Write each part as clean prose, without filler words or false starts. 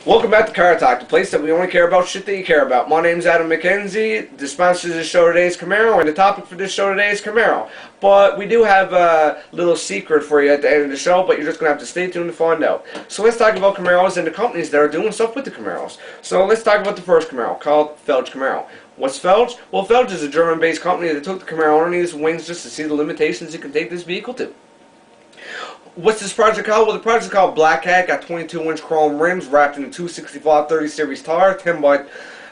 Welcome back to CARTALK, the place that we only care about shit that you care about. My name's Adam McKenzie. The sponsor of this show today is Camaro, and the topic for this show today is Camaro. But we do have a little secret for you at the end of the show, but you're just going to have to stay tuned to find out. So let's talk about Camaros and the companies that are doing stuff with the Camaros. So let's talk about the first Camaro, called Felge Camaro. What's Felge? Well, Felge is a German-based company that took the Camaro underneath its wings just to see the limitations it can take this vehicle to. What's this project called? Well, the project is called Black Cat. Got 22-inch chrome rims wrapped in a 265/30 series tire. 10 by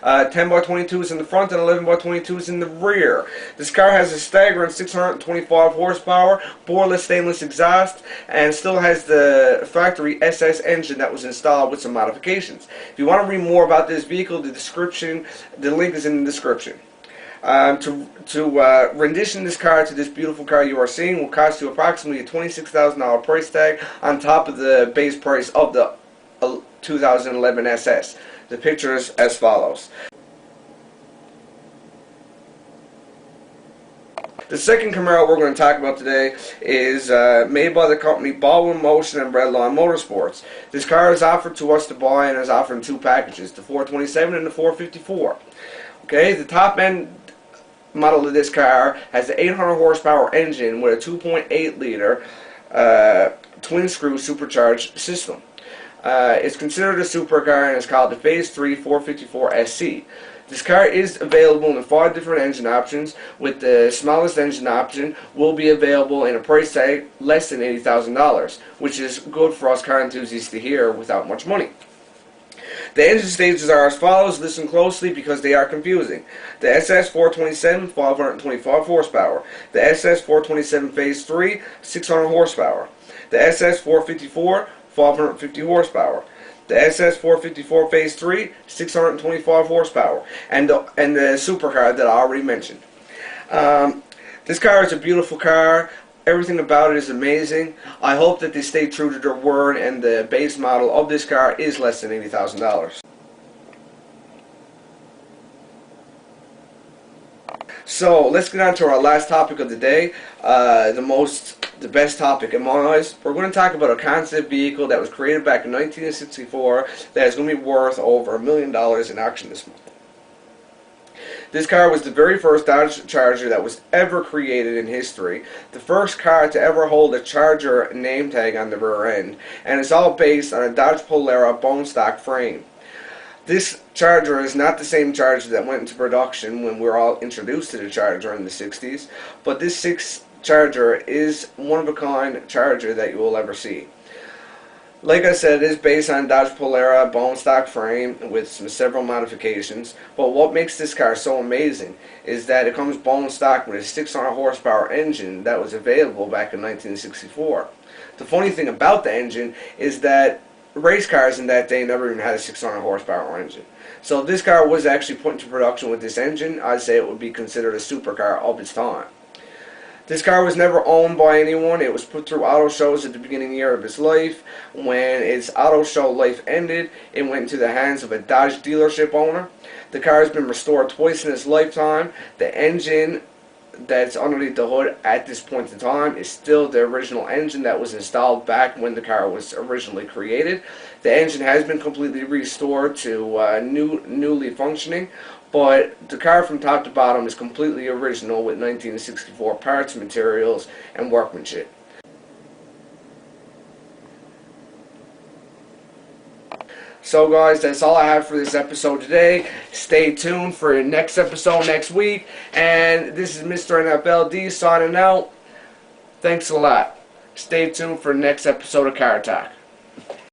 22s in the front and 11 by 22s in the rear. This car has a staggering 625 horsepower, boreless stainless exhaust, and still has the factory SS engine that was installed with some modifications. If you want to read more about this vehicle, the link is in the description. To rendition this car to this beautiful car you are seeing will cost you approximately a $26,000 price tag on top of the base price of the 2011 SS. The picture is as follows. The second Camaro we're going to talk about today is made by the company Baldwin Motion and Redline Motorsports. This car is offered to us to buy and is offered in two packages, the 427 and the 454. Okay, the top end model of this car has an 800 horsepower engine with a 2.8 liter twin screw supercharged system. It's considered a supercar and is called the Phase 3 454 SC. This car is available in 5 different engine options, with the smallest engine option will be available in a price tag less than $80,000, which is good for us car enthusiasts to hear without much money. The engine stages are as follows. Listen closely because they are confusing. The SS 427, 525 horsepower. The SS 427 Phase 3, 600 horsepower. The SS 454, 550 horsepower. The SS 454 Phase 3, 625 horsepower. And the supercar that I already mentioned. This car is a beautiful car. Everything about it is amazing. I hope that they stay true to their word and the base model of this car is less than $80,000. So let's get on to our last topic of the day, the best topic in my eyes. We're going to talk about a concept vehicle that was created back in 1964 that is going to be worth over $1 million in auction this month. This car was the very first Dodge Charger that was ever created in history, the first car to ever hold a Charger name tag on the rear end, and it's all based on a Dodge Polara bone stock frame. This Charger is not the same Charger that went into production when we were all introduced to the Charger in the 60s, but this Charger is one-of-a-kind Charger that you will ever see. Like I said, it is based on Dodge Polara bone stock frame with several modifications, but what makes this car so amazing is that it comes bone stock with a 600 horsepower engine that was available back in 1964. The funny thing about the engine is that race cars in that day never even had a 600 horsepower engine. So if this car was actually put into production with this engine, I'd say it would be considered a supercar of its time. This car was never owned by anyone. It was put through auto shows at the beginning year of its life. When its auto show life ended, it went into the hands of a Dodge dealership owner. The car has been restored twice in its lifetime. The engine that's underneath the hood at this point in time is still the original engine that was installed back when the car was originally created. The engine has been completely restored to newly functioning, but the car from top to bottom is completely original with 1964 parts, materials, and workmanship. So guys, that's all I have for this episode today. Stay tuned for the next episode next week. And this is Mr. NFLD signing out. Thanks a lot. Stay tuned for the next episode of CARTALK.